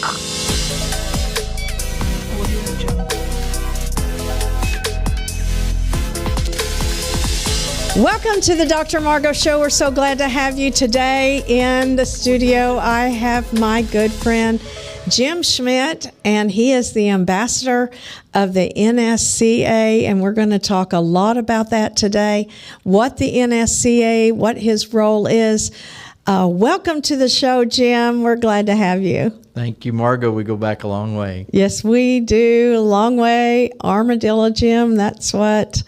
Welcome to the Dr. Margo Show. We're so glad to have you today in the studio. I have my good friend, Jim Schmidt, and he is the ambassador of the NSCA, and we're going to talk a lot about that today, what the NSCA, what his role is. Welcome to the show, Jim. We're glad to have you. Thank you, Margo. We go back a long way. Yes, we do. A long way. Armadillo, Jim, that's what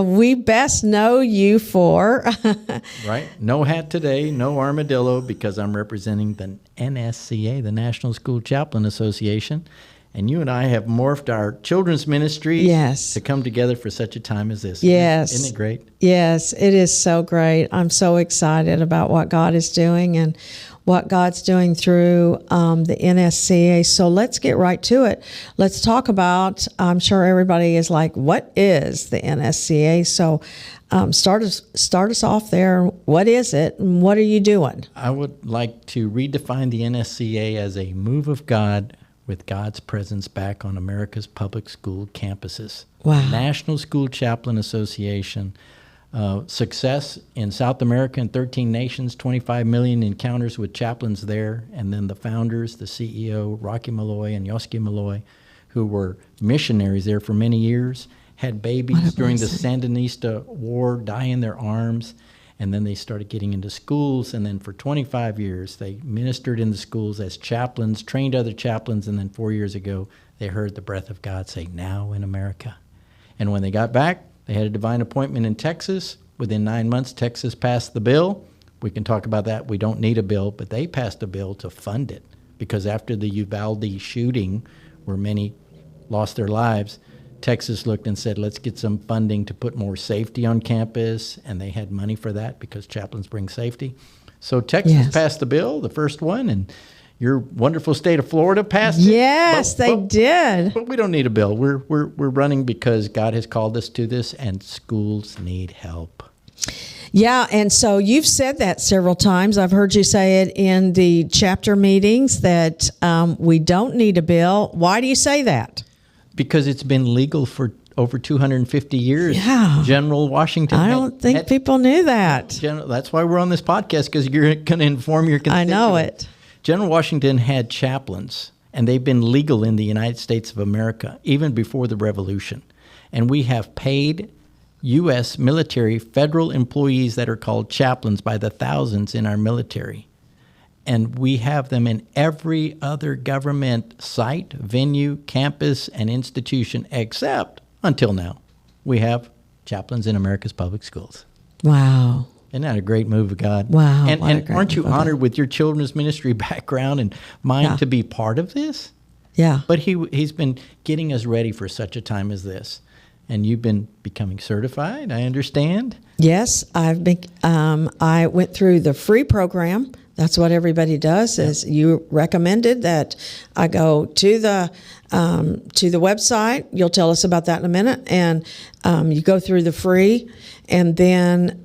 we best know you for. Right. No hat today, no armadillo, because I'm representing the NSCA, the National School Chaplain Association. And you and I have morphed our children's ministry to come together for such a time as this. Yes. Isn't it great? Yes, it is so great. I'm so excited about what God is doing and what God's doing through the NSCA. So let's get right to it. Let's talk about, I'm sure everybody is like, what is the NSCA? So start us off there. What is it and what are you doing? I would like to redefine the NSCA as a move of God with God's presence back on America's public school campuses. Wow. National School Chaplain Association. Success in South America in 13 nations, 25 million encounters with chaplains there, and then the founders, the CEO, Rocky Malloy and Yoski Malloy, who were missionaries there for many years, had babies during the Sandinista War die in their arms, and then they started getting into schools, and then for 25 years they ministered in the schools as chaplains, trained other chaplains, and then 4 years ago they heard the breath of God say, now in America. And when they got back, they had a divine appointment in Texas. Within 9 months, Texas passed the bill. We can talk about that. We don't need a bill, but they passed a bill to fund it because after the Uvalde shooting, where many lost their lives, Texas looked and said, let's get some funding to put more safety on campus, and they had money for that because chaplains bring safety. So Texas passed the bill, the first one, and your wonderful state of Florida passed it. Yes, they did. But we don't need a bill. We're running because God has called us to this, and schools need help. Yeah, and so you've said that several times. I've heard you say it in the chapter meetings that we don't need a bill. Why do you say that? Because it's been legal for over 250 years. Yeah. General Washington. I don't think people knew that. That's why we're on this podcast, because you're going to inform your constituents. I know it. General Washington had chaplains, and they've been legal in the United States of America even before the Revolution. And we have paid U.S. military federal employees that are called chaplains by the thousands in our military. And we have them in every other government site, venue, campus, and institution, except, until now, we have chaplains in America's public schools. Wow. Isn't that a great move of God? Wow. And aren't you honored with your children's ministry background and mine to be part of this? Yeah. But he's been getting us ready for such a time as this. And you've been becoming certified, I understand? Yes, I've been. I went through the free program. That's what everybody does. Is you recommended that I go to the website. You'll tell us about that in a minute, and you go through the free, and then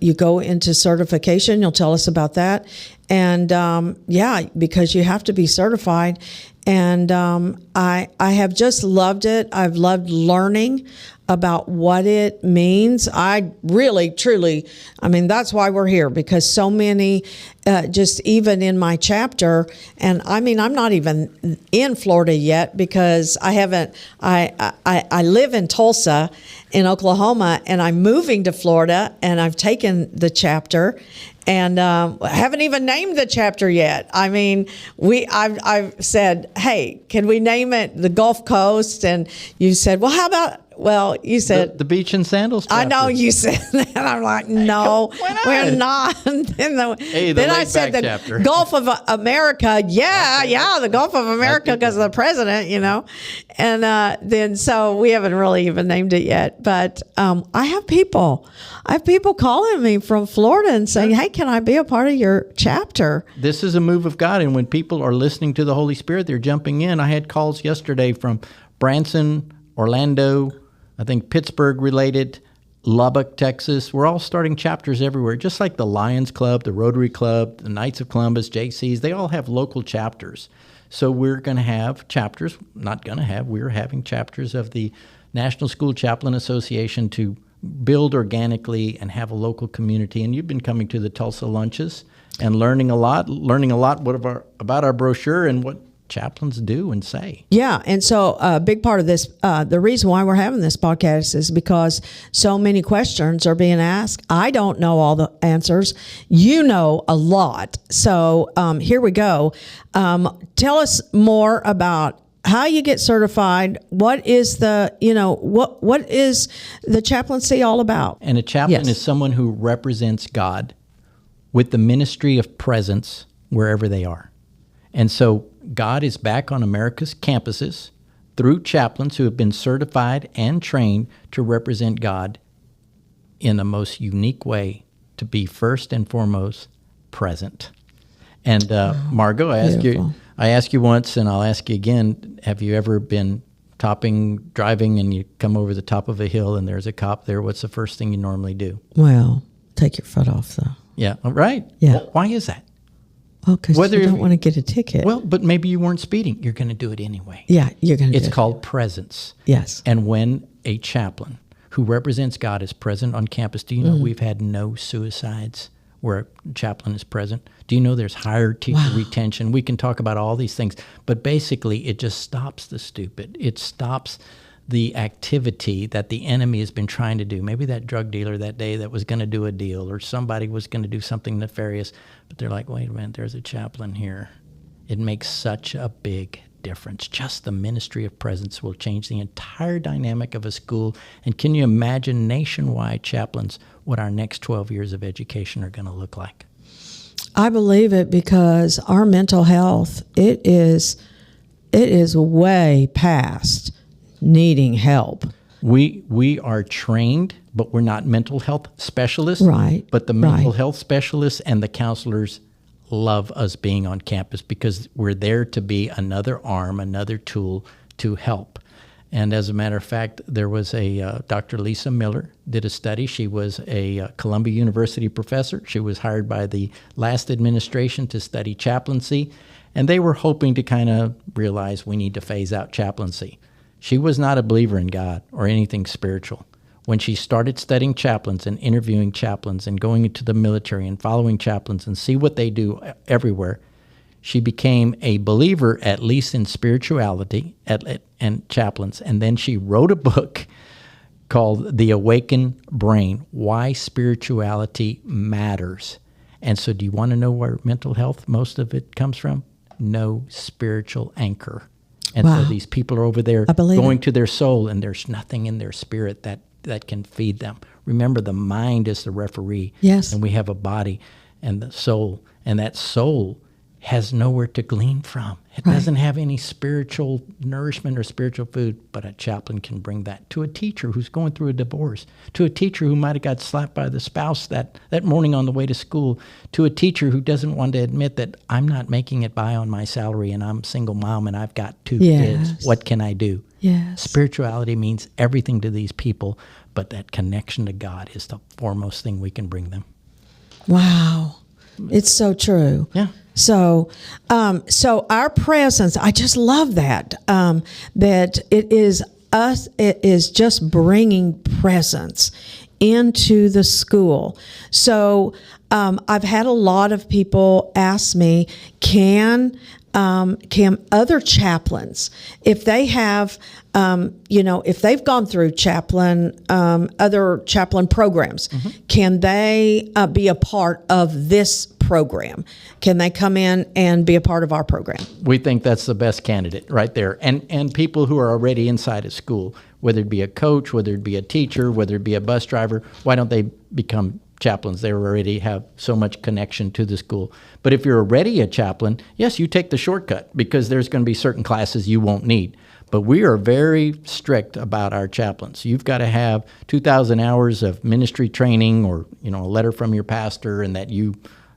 you go into certification. You'll tell us about that, and because you have to be certified. And I have just loved it. I've loved learning about what it means. I really, truly, that's why we're here, because so many, just even in my chapter, and I'm not even in Florida yet because I haven't, I live in Tulsa in Oklahoma, and I'm moving to Florida, and I've taken the chapter. And haven't even named the chapter yet. I've said, hey, can we name it the Gulf Coast? And you said, well, how about, you said the beach and sandals chapter. I know you said that. I'm like, no, we're not. Then I said the chapter. Gulf of America. Yeah, the Gulf of America because of the president, And then so we haven't really even named it yet. But I have people calling me from Florida and saying, hey, can I be a part of your chapter? This is a move of God. And when people are listening to the Holy Spirit, they're jumping in. I had calls yesterday from Branson, Orlando, I think Pittsburgh related, Lubbock, Texas. We're all starting chapters everywhere, just like the Lions Club, the Rotary Club, the Knights of Columbus, JCs. They all have local chapters. So we're going to have chapters, we're having chapters of the National School Chaplain Association to build organically and have a local community. And you've been coming to the Tulsa lunches and learning a lot about our brochure and what chaplains do and say. Yeah, and so a big part of this, the reason why we're having this podcast is because so many questions are being asked. I don't know all the answers. You know a lot. So here we go. Tell us more about how you get certified. What is what is the chaplaincy all about? And a chaplain is someone who represents God with the ministry of presence wherever they are. And so God is back on America's campuses through chaplains who have been certified and trained to represent God in the most unique way, to be first and foremost present. And Margo, I asked you once, and I'll ask you again, have you ever been driving, and you come over the top of a hill and there's a cop there? What's the first thing you normally do? Well, take your foot off, though. Yeah, right. Yeah. Well, why is that? Well, because you don't want to get a ticket. Well, but maybe you weren't speeding. You're going to do it anyway. Yeah, you're going to do it. It's called presence. Yes. And when a chaplain who represents God is present on campus, do you know we've had no suicides where a chaplain is present? Do you know there's higher teacher retention? We can talk about all these things, but basically it just stops the stupid. It stops the activity that the enemy has been trying to do. Maybe that drug dealer that day that was going to do a deal, or somebody was going to do something nefarious, but they're like, wait a minute, there's a chaplain here. It makes such a big difference. Just the ministry of presence will change the entire dynamic of a school. And can you imagine nationwide chaplains, what our next 12 years of education are going to look like? I believe it, because our mental health, it is way past needing help. We are trained, but we're not mental health specialists. Right. But the mental health specialists and the counselors love us being on campus, because we're there to be another arm, another tool to help. And as a matter of fact, there was a Dr. Lisa Miller did a study. She was a Columbia University professor. She was hired by the last administration to study chaplaincy, and they were hoping to kind of realize we need to phase out chaplaincy. She was not a believer in God or anything spiritual. When she started studying chaplains and interviewing chaplains and going into the military and following chaplains and see what they do everywhere, she became a believer, at least in spirituality and chaplains. And then she wrote a book called The Awakened Brain, Why Spirituality Matters. And so do you want to know where mental health, most of it comes from? No spiritual anchor. And so these people are over there going to their soul, and there's nothing in their spirit that can feed them. Remember, the mind is the referee. Yes. And we have a body and the soul, and that soul has nowhere to glean from. It doesn't have any spiritual nourishment or spiritual food, but a chaplain can bring that to a teacher who's going through a divorce, to a teacher who might have got slapped by the spouse that morning on the way to school, to a teacher who doesn't want to admit that I'm not making it by on my salary and I'm a single mom and I've got 2 kids. What can I do? Yes. Spirituality means everything to these people, but that connection to God is the foremost thing we can bring them. Wow. It's so true. Yeah. So our presence, I just love that, that it is just bringing presence into the school. So I've had a lot of people ask me, can other chaplains, if they have, if they've gone through other chaplain programs, can they be a part of this program? Can they come in and be a part of our program? We think that's the best candidate right there. And people who are already inside a school, whether it be a coach, whether it be a teacher, whether it be a bus driver, why don't they become chaplains? They already have so much connection to the school. But if you're already a chaplain, yes, you take the shortcut, because there's going to be certain classes you won't need. But we are very strict about our chaplains. You've got to have 2,000 hours of ministry training, or a letter from your pastor, and that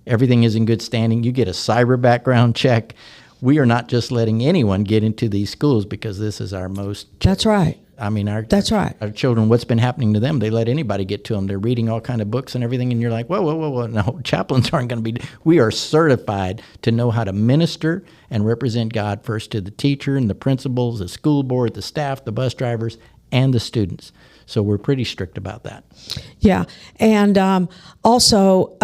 everything is in good standing. You get a cyber background check. We are not just letting anyone get into these schools, because this is our most. That's right. I mean, That's right. Our children, what's been happening to them? They let anybody get to them. They're reading all kind of books and everything, and you're like, whoa. No, chaplains aren't going to be. We are certified to know how to minister and represent God first to the teacher and the principals, the school board, the staff, the bus drivers, and the students. So we're pretty strict about that. Yeah, and also,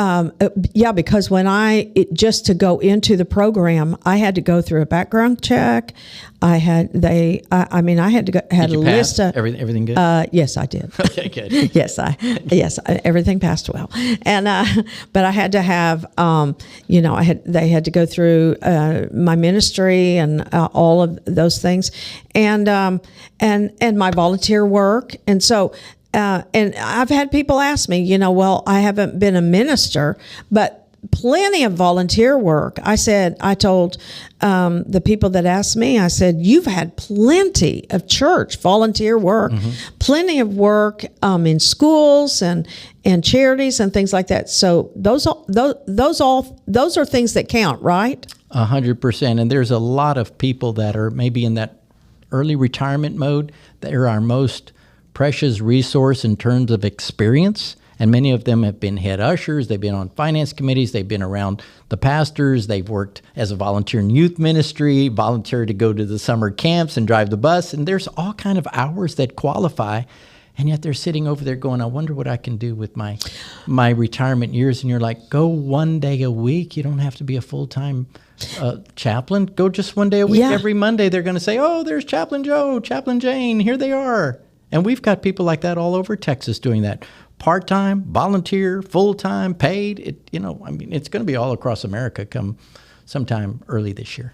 because when just to go into the program, I had to go through a background check. I had to go, had Did you a pass? list of Everything good? Yes, I did. Okay, good. Yes, everything passed well, and but I had to have, they had to go through my ministry and all of those things, and my volunteer work, and so. And I've had people ask me, I haven't been a minister, but plenty of volunteer work. I told the people that asked me, I said, you've had plenty of church volunteer work, plenty of work in schools and charities and things like that. So those are things that count, right? 100%. And there's a lot of people that are maybe in that early retirement mode. They're our most precious resource in terms of experience, and many of them have been head ushers, they've been on finance committees, they've been around the pastors, they've worked as a volunteer in youth ministry, volunteer to go to the summer camps and drive the bus, and there's all kind of hours that qualify, and yet they're sitting over there going, I wonder what I can do with my retirement years. And you're like, go one day a week. You don't have to be a full-time chaplain. Go just one day a week. Yeah. Every Monday they're going to say, oh, there's Chaplain Joe, Chaplain Jane, here they are. And we've got people like that all over Texas doing that. Part-time, volunteer, full-time, paid. It's going to be all across America come sometime early this year.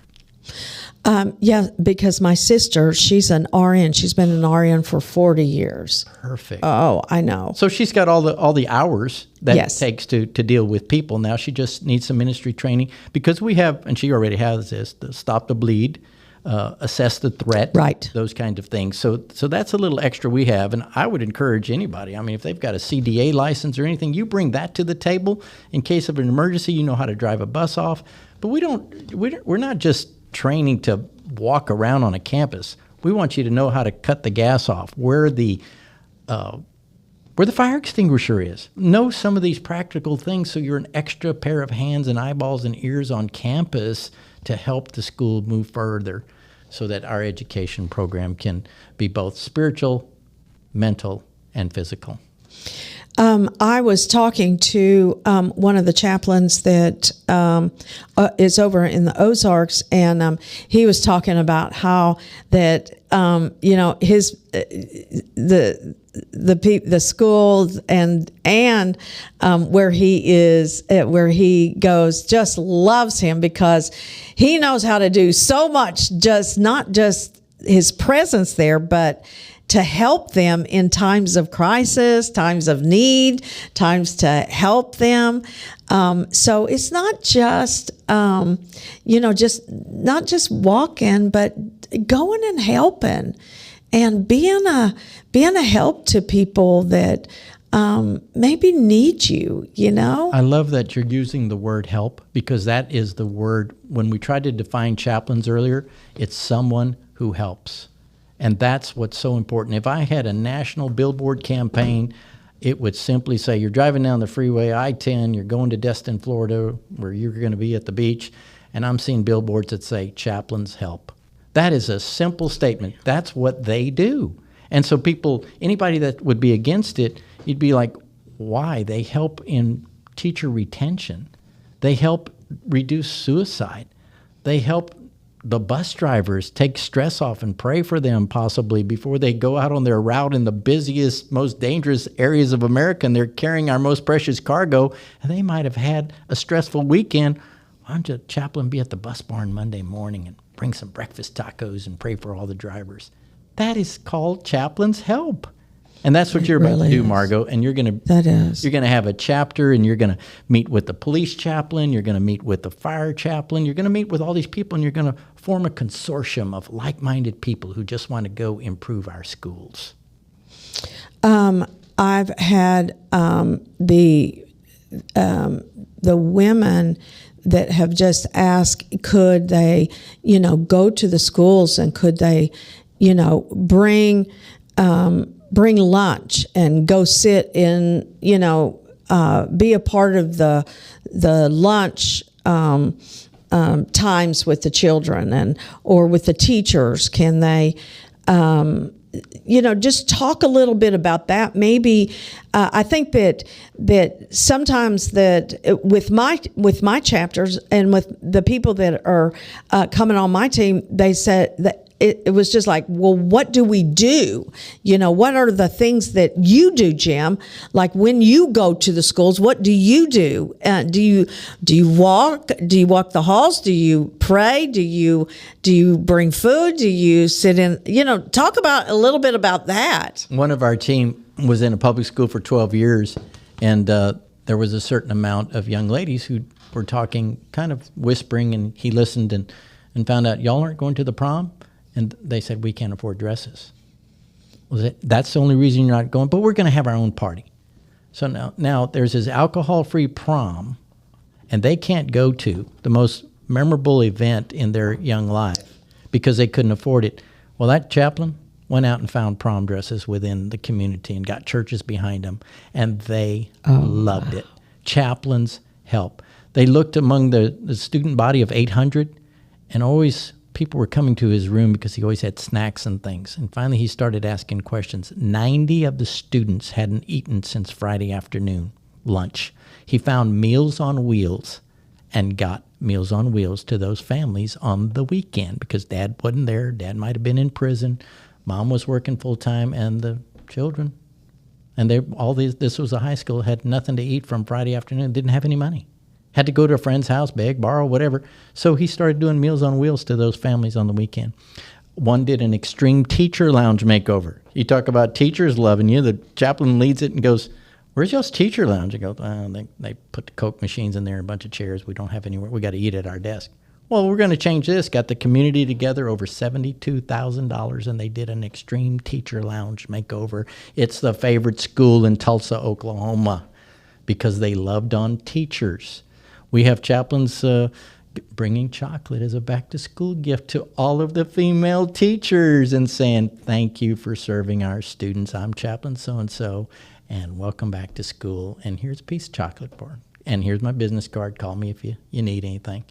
Because my sister, she's an RN. She's been an RN for 40 years. Perfect. Oh, I know. So she's got all the hours that Yes. it takes to deal with people. Now she just needs some ministry training because we have, and she already has this, the Stop the Bleed, assess the threat, Right. those kinds of things. So that's a little extra we have, and I would encourage anybody. I mean, if they've got a CDA license or anything, you bring that to the table in case of an emergency. You know how to drive a bus off, but we're not just training to walk around on a campus. We want you to know how to cut the gas off, where the fire extinguisher is. Know some of these practical things so you're an extra pair of hands and eyeballs and ears on campus to help the school move further so that our education program can be both spiritual, mental, and physical. I was talking to one of the chaplains that is over in the Ozarks, and he was talking about how that his the schools and where he is, where he goes, just loves him because he knows how to do so much, just not just his presence there, but to help them in times of crisis, times of need, times to help them. So it's not just, not just walking, but going and helping and being a help to people that maybe need you, I love that you're using the word help, because that is the word, when we tried to define chaplains earlier, it's someone who helps. And that's what's so important. If I had a national billboard campaign, it would simply say, you're driving down the freeway, I-10, you're going to Destin, Florida, where you're going to be at the beach, and I'm seeing billboards that say, chaplains help. That is a simple statement. That's what they do. And so anybody that would be against it, you'd be like, why? They help in teacher retention. They help reduce suicide. They help the bus drivers take stress off and pray for them possibly before they go out on their route in the busiest, most dangerous areas of America, and they're carrying our most precious cargo, and they might have had a stressful weekend. Why don't you, chaplain, be at the bus barn Monday morning and bring some breakfast tacos and pray for all the drivers? That is called chaplain's help. And that's what you're about to do, Margo. And you're going to have a chapter, and you're going to meet with the police chaplain. You're going to meet with the fire chaplain. You're going to meet with all these people, and you're going to form a consortium of like-minded people who just want to go improve our schools. I've had the women that have just asked, could they, go to the schools, and could they, bring bring lunch and go sit in, be a part of the lunch times with the children or with the teachers? Can they, just talk a little bit about that? Maybe I think that sometimes that with my chapters and with the people that are coming on my team, they said that it was just like, well, what do we do? What are the things that you do, Jim? Like when you go to the schools, what do you do? Do you walk? Do you walk the halls? Do you pray? Do you bring food? Do you sit in? Talk about a little bit about that. One of our team was in a public school for 12 years, and there was a certain amount of young ladies who were talking, kind of whispering, and he listened and found out, y'all aren't going to the prom? And they said, we can't afford dresses. That's the only reason you're not going, but we're going to have our own party. So now there's this alcohol-free prom, and they can't go to the most memorable event in their young life because they couldn't afford it. Well, that chaplain went out and found prom dresses within the community and got churches behind them, and they loved it. Chaplains help. They looked among the student body of 800, and always people were coming to his room because he always had snacks and things. And finally he started asking questions. 90 of the students hadn't eaten since Friday afternoon, lunch. He found Meals on Wheels and got Meals on Wheels to those families on the weekend because Dad wasn't there. Dad might have been in prison. Mom was working full time, and the children, and this was a high school, had nothing to eat from Friday afternoon, didn't have any money. Had to go to a friend's house, beg, borrow, whatever. So he started doing Meals on Wheels to those families on the weekend. One did an extreme teacher lounge makeover. You talk about teachers loving you. The chaplain leads it and goes, where's y'all's teacher lounge? I go, they put the Coke machines in there, a bunch of chairs. We don't have anywhere. We got to eat at our desk. Well, we're going to change this. Got the community together, over $72,000, and they did an extreme teacher lounge makeover. It's the favorite school in Tulsa, Oklahoma, because they loved on teachers. We have chaplains bringing chocolate as a back-to-school gift to all of the female teachers and saying, thank you for serving our students. I'm Chaplain so-and-so, and welcome back to school. And here's a piece of chocolate for them. And here's my business card. Call me if you need anything.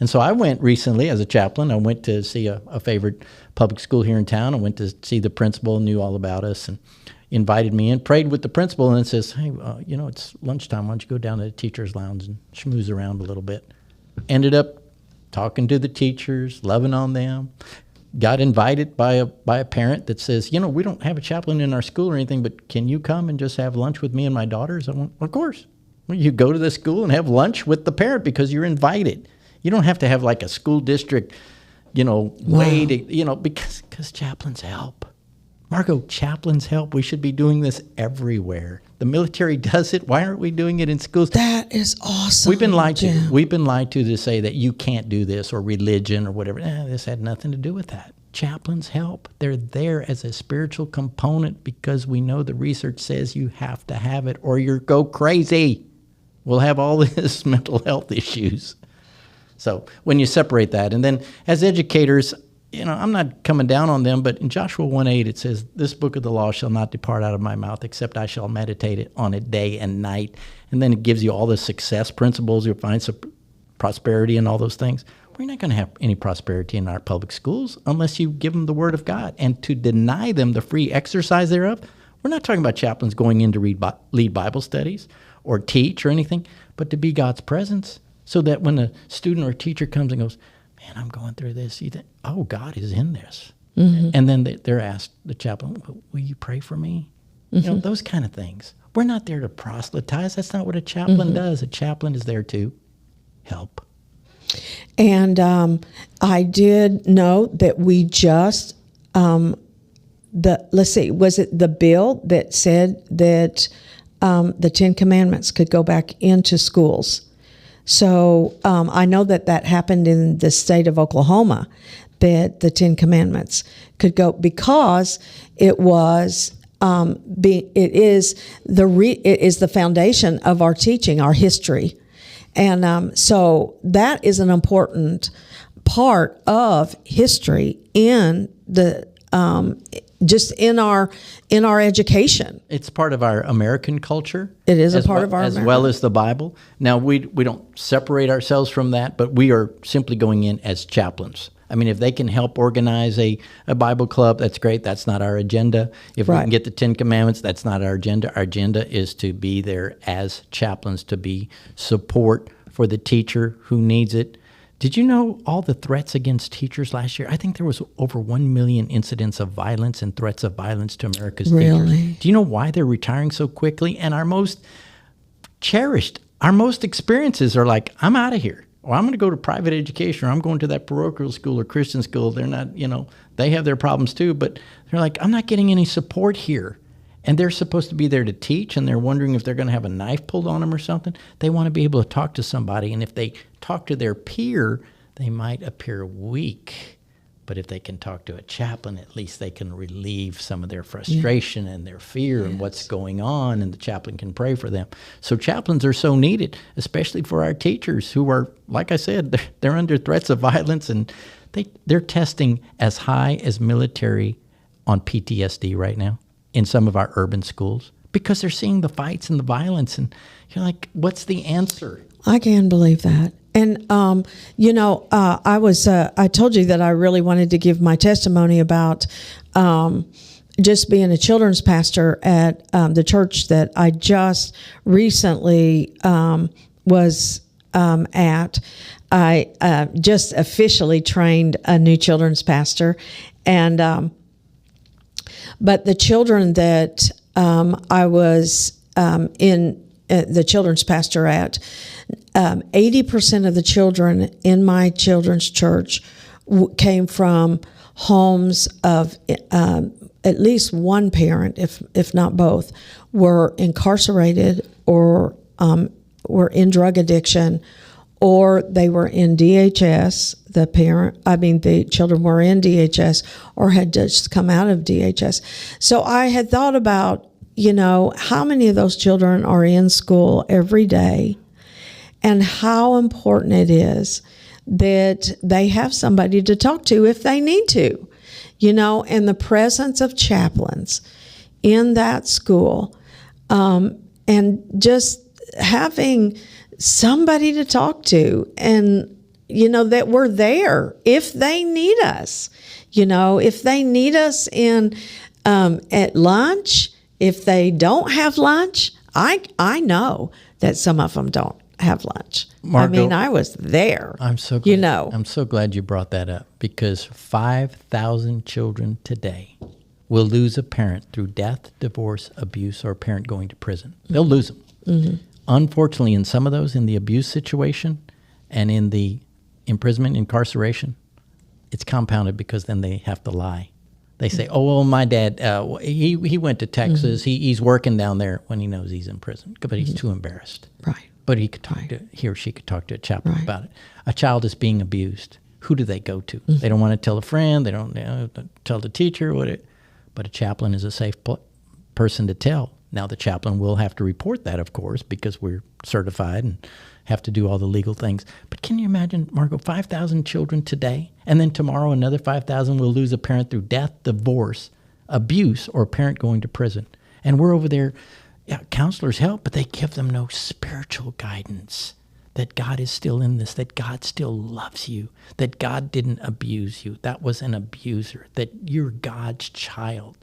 And so I went recently as a chaplain. I went to see a favorite public school here in town. I went to see the principal, knew all about us, and invited me in, prayed with the principal, and then says, hey, it's lunchtime. Why don't you go down to the teacher's lounge and schmooze around a little bit? Ended up talking to the teachers, loving on them. Got invited by a parent that says, we don't have a chaplain in our school or anything, but can you come and just have lunch with me and my daughters? I went, of course. Well, you go to the school and have lunch with the parent because you're invited. You don't have to have like a school district, way to, because chaplains help. Margo, chaplains help. We should be doing this everywhere. The military does it. Why aren't we doing it in schools? That is awesome. We've been lied to. Jim. We've been lied to say that you can't do this, or religion or whatever. This had nothing to do with that. Chaplains help. They're there as a spiritual component because we know the research says you have to have it or you go crazy. We'll have all this mental health issues. So when you separate that, and then as educators, I'm not coming down on them, but in Joshua 1:8 it says, this book of the law shall not depart out of my mouth, except I shall meditate on it day and night. And then it gives you all the success principles. You'll find some prosperity and all those things. We're not going to have any prosperity in our public schools unless you give them the Word of God. And to deny them the free exercise thereof, we're not talking about chaplains going in to lead Bible studies or teach or anything, but to be God's presence so that when a student or teacher comes and goes, man, I'm going through this, you think, oh, God is in this. Mm-hmm. And then they're asked, the chaplain, will you pray for me? Mm-hmm. Those kind of things. We're not there to proselytize. That's not what a chaplain does. A chaplain is there to help. And I did know that we just, let's see, was it the bill that said that the 10 Commandments could go back into schools? So I know that happened in the state of Oklahoma, that the 10 Commandments could go because it was it is the foundation of our teaching, our history, and so that is an important part of history in the just in our education. It's part of our American culture. It is a part of our as well as the Bible. Now we don't separate ourselves from that, but we are simply going in as chaplains. I mean, if they can help organize a Bible club, that's great. That's not our agenda. If we can get the 10 Commandments, that's not our agenda. Our agenda is to be there as chaplains, to be support for the teacher who needs it. Did you know all the threats against teachers last year? I think there was over 1 million incidents of violence and threats of violence to America's teachers. Do you know why they're retiring so quickly? And our most cherished, our most experiences are like, I'm out of here. Or I'm going to go to private education, or I'm going to that parochial school or Christian school. They're not, they have their problems too, but they're like, I'm not getting any support here. And they're supposed to be there to teach, and they're wondering if they're going to have a knife pulled on them or something. They want to be able to talk to somebody, and if they talk to their peer, they might appear weak. But if they can talk to a chaplain, at least they can relieve some of their frustration and their fear and what's going on, and the chaplain can pray for them. So chaplains are so needed, especially for our teachers who are, like I said, they're under threats of violence, and they're testing as high as military on PTSD right now in some of our urban schools because they're seeing the fights and the violence, and you're like, what's the answer? I can believe that. And, I told you that I really wanted to give my testimony about just being a children's pastor at the church that I just recently was at. I just officially trained a new children's pastor. And but the children that I was in the children's pastor at, 80% of the children in my children's church came from homes of at least one parent, if not both, were incarcerated or were in drug addiction, or they were in DHS. The children were in DHS or had just come out of DHS. So I had thought about, how many of those children are in school every day, and how important it is that they have somebody to talk to if they need to, and the presence of chaplains in that school, and just having somebody to talk to, and, that we're there if they need us, if they need us at lunch. If they don't have lunch, I know that some of them don't have lunch. Margo, I was there. I'm so glad, I'm so glad you brought that up, because 5,000 children today will lose a parent through death, divorce, abuse, or a parent going to prison. They'll lose them. Mm-hmm. Unfortunately, in some of those, in the abuse situation and in the imprisonment, incarceration, it's compounded because then they have to lie. They say, "Oh, well, my dad, he went to Texas. Mm-hmm. He's working down there," when he knows he's in prison, but he's too embarrassed. Right. But he or she could talk to a chaplain about it. A child is being abused. Who do they go to? Mm-hmm. They don't want to tell a friend. They don't tell the teacher. But a chaplain is a safe person to tell. Now, the chaplain will have to report that, of course, because we're certified and have to do all the legal things. But can you imagine, Margo, 5,000 children today, and then tomorrow another 5,000 will lose a parent through death, divorce, abuse, or a parent going to prison. And we're over there, counselors help, but they give them no spiritual guidance, that God is still in this, that God still loves you, that God didn't abuse you, that was an abuser, that you're God's child.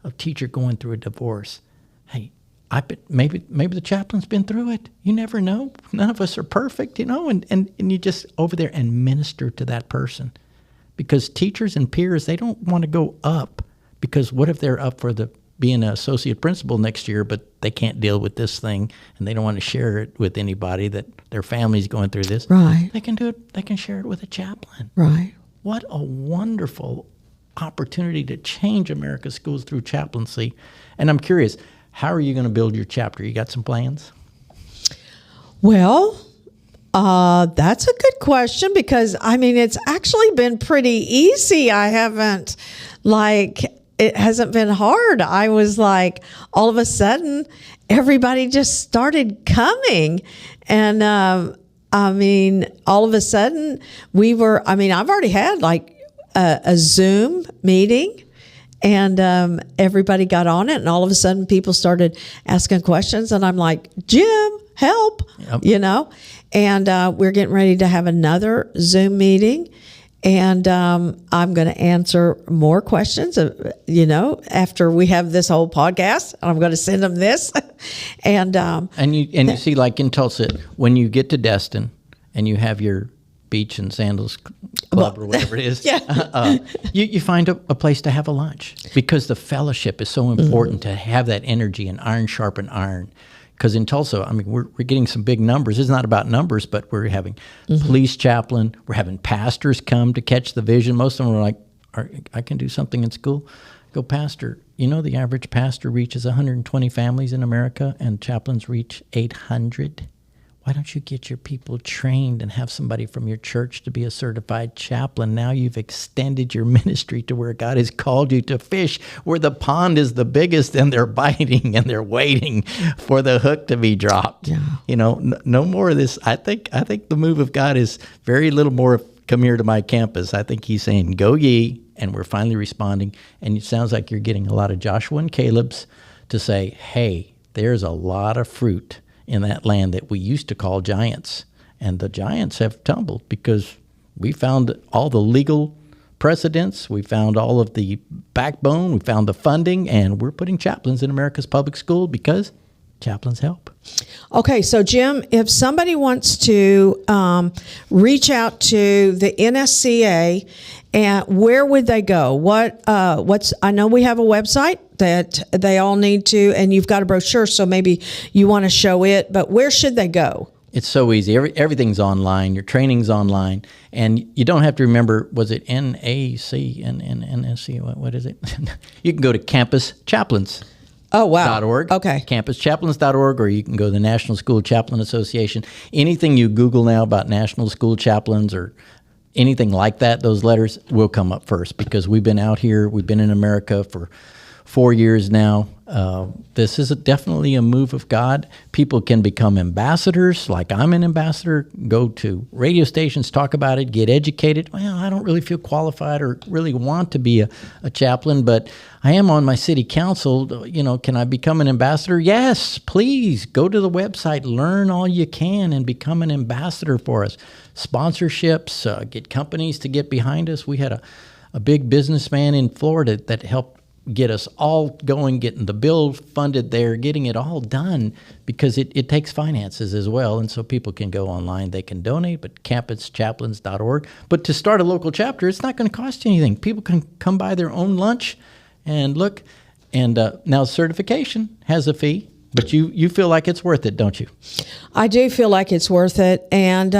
A teacher going through a divorce. Hey, maybe the chaplain's been through it. You never know. None of us are perfect, and you just over there and minister to that person. Because teachers and peers, they don't want to go up, because what if they're up for being an associate principal next year, but they can't deal with this thing, and they don't want to share it with anybody, that their family's going through this. Right. They can do it. They can share it with a chaplain. Right. What a wonderful opportunity to change America's schools through chaplaincy. And I'm curious, how are you going to build your chapter? You got some plans? Well, that's a good question, because it's actually been pretty easy. It hasn't been hard. I was like, all of a sudden, everybody just started coming. And, all of a sudden I've already had a Zoom meeting, And everybody got on it, and all of a sudden people started asking questions, and I'm like, Jim, help, Yep. And we're getting ready to have another Zoom meeting, and I'm going to answer more questions, after we have this whole podcast. I'm going to send them this. And you see, like in Tulsa, when you get to Destin and you have your beach and sandals club or whatever it is, Yeah. You find a place to have a lunch, because the fellowship is so important to have that energy and iron sharpen iron. Because in Tulsa, I mean, we're getting some big numbers. It's not about numbers, but we're having police chaplain. We're having pastors come to catch the vision. Most of them are like, I can do something in school. Go, pastor. The average pastor reaches 120 families in America, and chaplains reach 800. Why don't you get your people trained and have somebody from your church to be a certified chaplain? Now you've extended your ministry to where God has called you to fish, where the pond is the biggest, and they're biting and they're waiting for the hook to be dropped. Yeah. No more of this. I think the move of God is very little more of, come here to my campus. I think he's saying, go ye, and we're finally responding. And it sounds like you're getting a lot of Joshua and Caleb's to say, hey, there's a lot of fruit in that land that we used to call giants. And the giants have tumbled because we found all the legal precedents, we found all of the backbone, we found the funding, and we're putting chaplains in America's public school because chaplains help. Okay, so Jim, if somebody wants to reach out to the NSCA, and where would they go? I know we have a website that they all need to, and you've got a brochure, so maybe you want to show it, but where should they go? It's so easy. Everything's online. Your training's online. And you don't have to remember, was it NAC, NSC, what is it? You can go to campuschaplains.org. Oh, wow. Okay. Campuschaplains.org, or you can go to the National School Chaplain Association. Anything you Google now about National School Chaplains or anything like that, those letters will come up first, because we've been out here, we've been in America for 4 years now. This is definitely a move of God. People can become ambassadors, like I'm an ambassador, go to radio stations, talk about it, get educated. Well, I don't really feel qualified or really want to be a chaplain, but I am on my city council. Can I become an ambassador? Yes, please. Go to the website, learn all you can, and become an ambassador for us. Sponsorships, get companies to get behind us. We had a big businessman in Florida that helped get us all going, getting the bill funded there, getting it all done, because it takes finances as well. And so people can go online, they can donate, but campuschaplains.org. But to start a local chapter, it's not going to cost you anything. People can come buy their own lunch and look. And now certification has a fee, but you feel like it's worth it, don't you? I do feel like it's worth it. And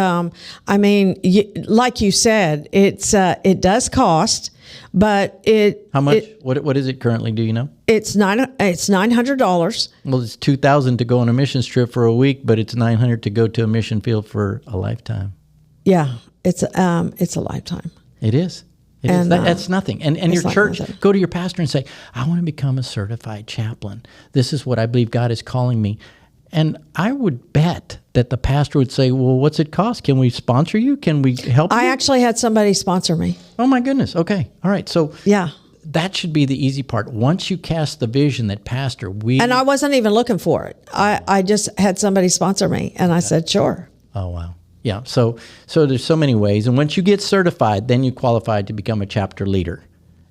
like you said, it does cost. But how much? What is it currently? Do you know? It's $900. Well, it's $2,000 to go on a missions trip for a week, but it's $900 to go to a mission field for a lifetime. Yeah, it's a lifetime. It is. That's nothing. And your church, nothing. Go to your pastor and say, I want to become a certified chaplain. This is what I believe God is calling me. And I would bet that the pastor would say, well, what's it cost? Can we sponsor you? Can we help you? I actually had somebody sponsor me. Oh, my goodness. Okay. All right. So yeah, that should be the easy part. Once you cast the vision that, pastor, And I wasn't even looking for it. I just had somebody sponsor me, and I said, sure. Oh, wow. Yeah. So there's so many ways. And once you get certified, then you qualify to become a chapter leader.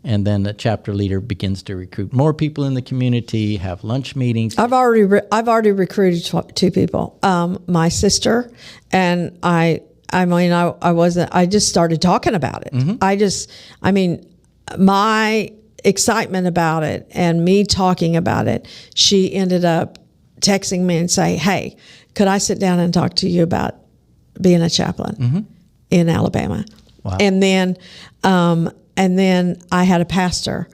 And then the chapter leader begins to recruit more people in the community, have lunch meetings. I've already recruited 2 people. My sister and I just started talking about it. Mm-hmm. My excitement about it and me talking about it, she ended up texting me and say, hey, could I sit down and talk to you about being a chaplain in Alabama? Wow. And then I had a pastor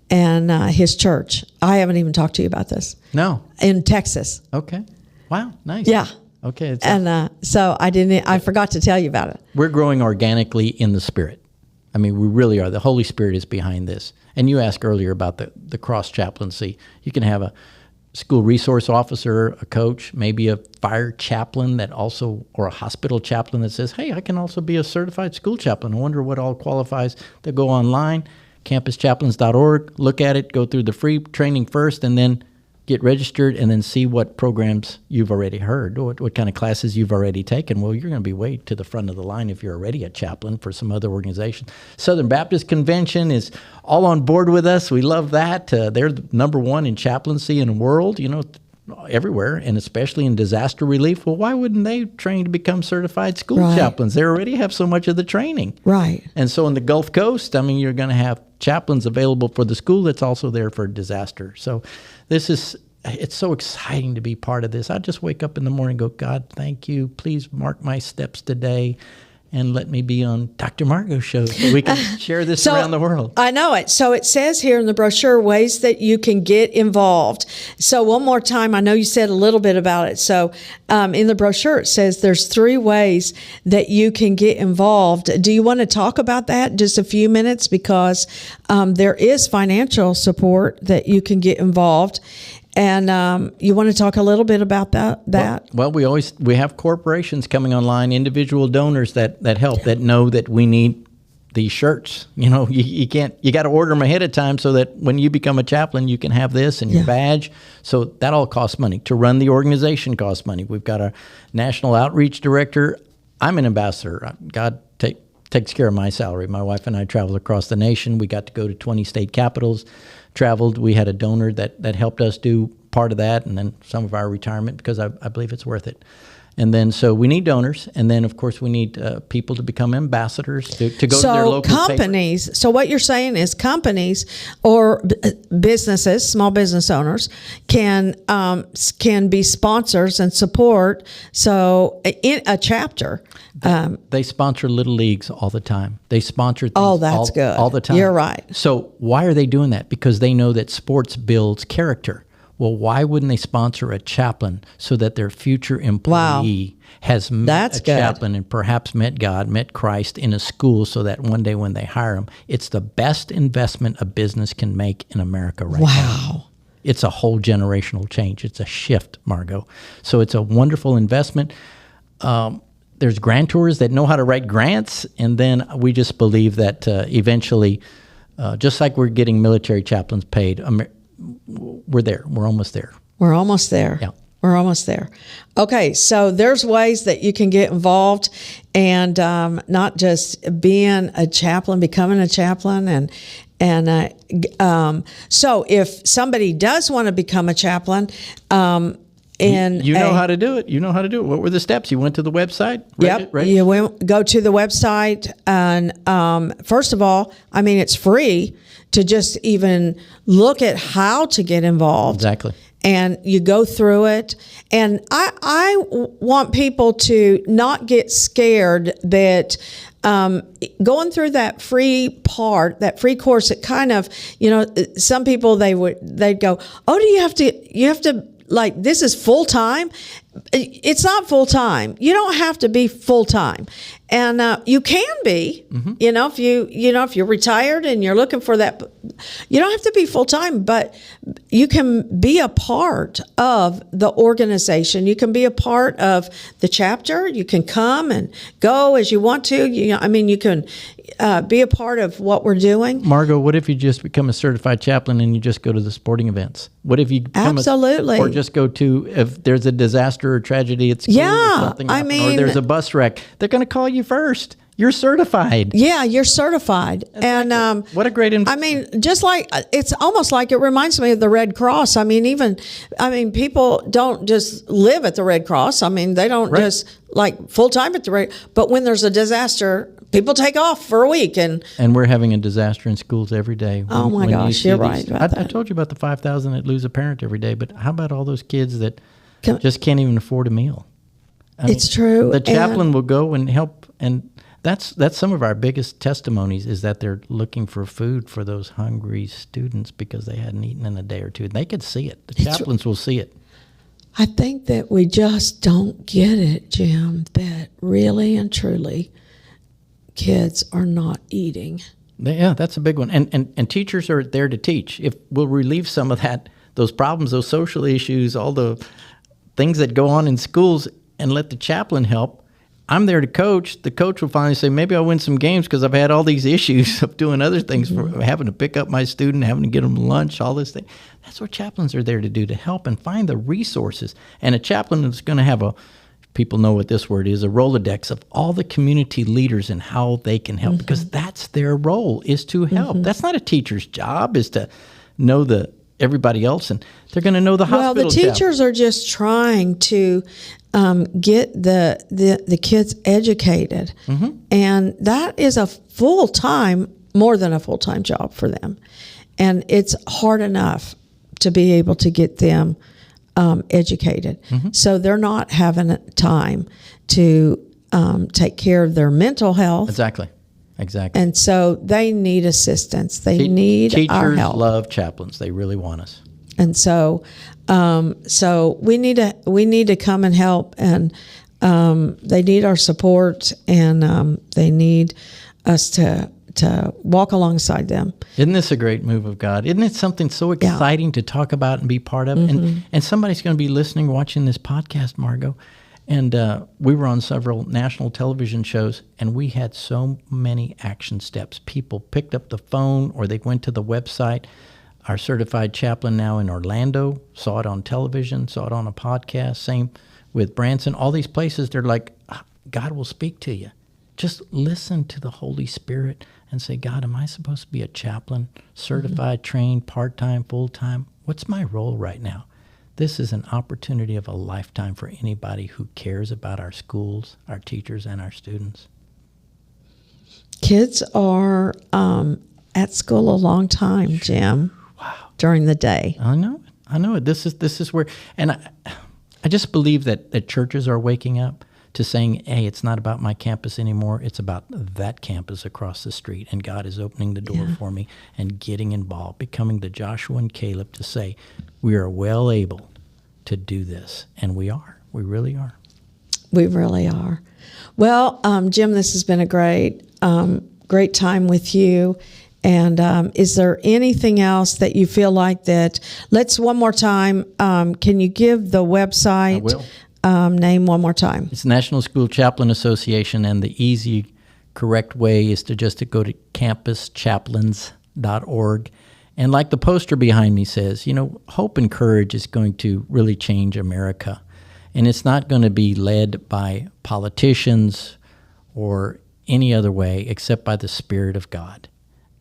and his church. I haven't even talked to you about this. No. In Texas. Okay. Wow. Nice. Yeah. Okay. So I forgot to tell you about it. We're growing organically in the Spirit. I mean, we really are. The Holy Spirit is behind this. And you asked earlier about the cross chaplaincy. You can have a school resource officer, a coach, maybe a fire chaplain or a hospital chaplain that says, hey, I can also be a certified school chaplain. I wonder what all qualifies. They go online, campuschaplains.org. Look at it, go through the free training first, and then get registered, and then see what programs you've already heard, what kind of classes you've already taken. Well, you're going to be way to the front of the line if you're already a chaplain for some other organization. Southern Baptist Convention is all on board with us. We love that. They're number one in chaplaincy in the world, everywhere, and especially in disaster relief. Well, why wouldn't they train to become certified school chaplains? They already have so much of the training. Right. And so in the Gulf Coast, you're going to have chaplains available for the school that's also there for disaster. So it's so exciting to be part of this. I just wake up in the morning and go, God, thank you. Please mark my steps today and let me be on Dr. Margo Show so we can share this around the world. I know it. So it says here in the brochure ways that you can get involved. So one more time, I know you said a little bit about it. So in the brochure, it says there's 3 ways that you can get involved. Do you want to talk about that just a few minutes? Because there is financial support that you can get involved. And you want to talk a little bit about that? Well, we have corporations coming online, individual donors that help, that know that we need these shirts. You got to order them ahead of time so that when you become a chaplain, you can have this and your badge. So that all costs money. To run the organization costs money. We've got a national outreach director. I'm an ambassador. God takes care of my salary. My wife and I travel across the nation. We got to go to 20 state capitals. Traveled. We had a donor that helped us do part of that, and then some of our retirement, because I believe it's worth it. And then so we need donors, and then of course we need people to become ambassadors to go to their local companies. paper. So what you're saying is companies or businesses, small business owners, can be sponsors and support. So in a chapter. They sponsor little leagues all the time. They sponsor things good. all the time. You're right. So why are they doing that? Because they know that sports builds character. Well, why wouldn't they sponsor a chaplain so that their future employee has met a chaplain and perhaps met God, met Christ in a school, so that one day when they hire them, it's the best investment a business can make in America right now. Wow. It's a whole generational change. It's a shift, Margo. So it's a wonderful investment. There's grantors that know how to write grants, and then we just believe that eventually, just like we're getting military chaplains paid, we're there. We're almost there. We're almost there. Yeah. We're almost there. Okay, so there's ways that you can get involved, and not just being a chaplain, becoming a chaplain, so if somebody does want to become a chaplain, and you know how to do it. You know how to do it. What were the steps? You went to the website? You go to the website, and first of all, it's free to just even look at how to get involved. Exactly. And you go through it. And I want people to not get scared that going through that free part, that free course, it kind of, some people they'd go, oh, do you have to like, this is full time? It's not full time. You don't have to be full time, and you can be. Mm-hmm. If you're retired and you're looking for that, you don't have to be full time, but you can be a part of the organization. You can be a part of the chapter. You can come and go as you want to. You can be a part of what we're doing. Margo, what if you just become a certified chaplain and you just go to the sporting events? What if you become or just go to, if there's a disaster or tragedy at school, or something or there's a bus wreck, they're going to call you first. You're certified. Yeah, you're certified. Exactly. And what a great investment. just like, it's almost like it reminds me of the Red Cross. People don't just live at the Red Cross. They don't just like full time at the Red, but when there's a disaster, people take off for a week. And we're having a disaster in schools every day. Oh my gosh, you're right. I told you about the 5,000 that lose a parent every day, but how about all those kids that just can't even afford a meal? It's true. The chaplain will go and help, and that's some of our biggest testimonies, is that they're looking for food for those hungry students because they hadn't eaten in a day or two. They could see it. The chaplains will see it. I think that we just don't get it, Jim, that really and truly kids are not eating. Yeah, that's a big one. And teachers are there to teach. If we'll relieve some of those problems, those social issues, all the things that go on in schools, and let the chaplain help, I'm there to coach. The coach will finally say, maybe I'll win some games because I've had all these issues of doing other things, for having to pick up my student, having to get them lunch, all this thing. That's what chaplains are there to do, to help and find the resources. And a chaplain is going to have people know what this word is, a Rolodex of all the community leaders and how they can help, because that's their role, is to help. That's not a teacher's job, is to know everybody else, and they're going to know the hospital. Well, the teachers are just trying to get the kids educated, and that is more than a full-time job for them, and it's hard enough to be able to get them educated. So they're not having time to take care of their mental health. Exactly. And so they need assistance. They need our help. Teachers love chaplains. They really want us. And so, we need to come and help, and they need our support, and they need us to walk alongside them. Isn't this a great move of God? Isn't it something so exciting to talk about and be part of? And somebody's going to be listening, watching this podcast, Margo. And we were on several national television shows, and we had so many action steps. People picked up the phone, or they went to the website. Our certified chaplain now in Orlando saw it on television, saw it on a podcast. Same with Branson. All these places, they're like, God will speak to you. Just listen to the Holy Spirit and say, God, am I supposed to be a chaplain, certified, trained, part-time, full-time? What's my role right now? This is an opportunity of a lifetime for anybody who cares about our schools, our teachers, and our students. Kids are at school a long time, Jim. Wow. During the day. I know it. This is where, and I just believe that churches are waking up to saying, hey, it's not about my campus anymore. It's about that campus across the street. And God is opening the door for me and getting involved, becoming the Joshua and Caleb to say, we are well able to do this. And we are. We really are. We really are. Well, Jim, this has been a great time with you. And is there anything else that you feel like that? Let's one more time. Can you give the website? I will. Name one more time. It's National School Chaplain Association, and the easy, correct way is to go to campuschaplains.org. And like the poster behind me says, hope and courage is going to really change America. And it's not going to be led by politicians or any other way except by the Spirit of God.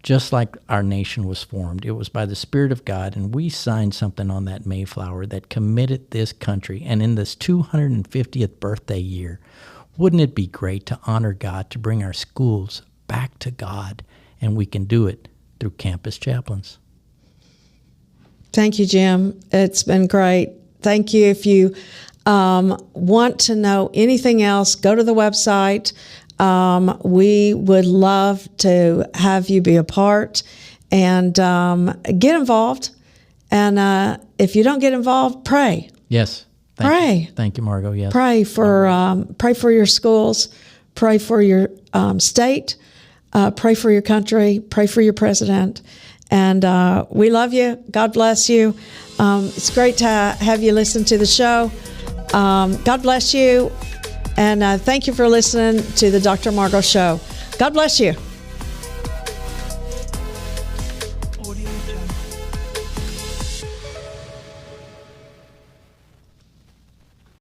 Just like our nation was formed, it was by the Spirit of God, and we signed something on that Mayflower that committed this country. And in this 250th birthday year, wouldn't it be great to honor God, to bring our schools back to God? And we can do it through Campus Chaplains. Thank you, Jim. It's been great. Thank you. If you want to know anything else, go to the website. We would love to have you be a part and get involved. And if you don't get involved, pray. Yes. Pray. Thank you, Margo. Yes. Pray for your schools. Pray for your state. Pray for your country. Pray for your president. And we love you. God bless you. It's great to have you listen to the show. God bless you. And thank you for listening to the Dr. Margo Show. God bless you.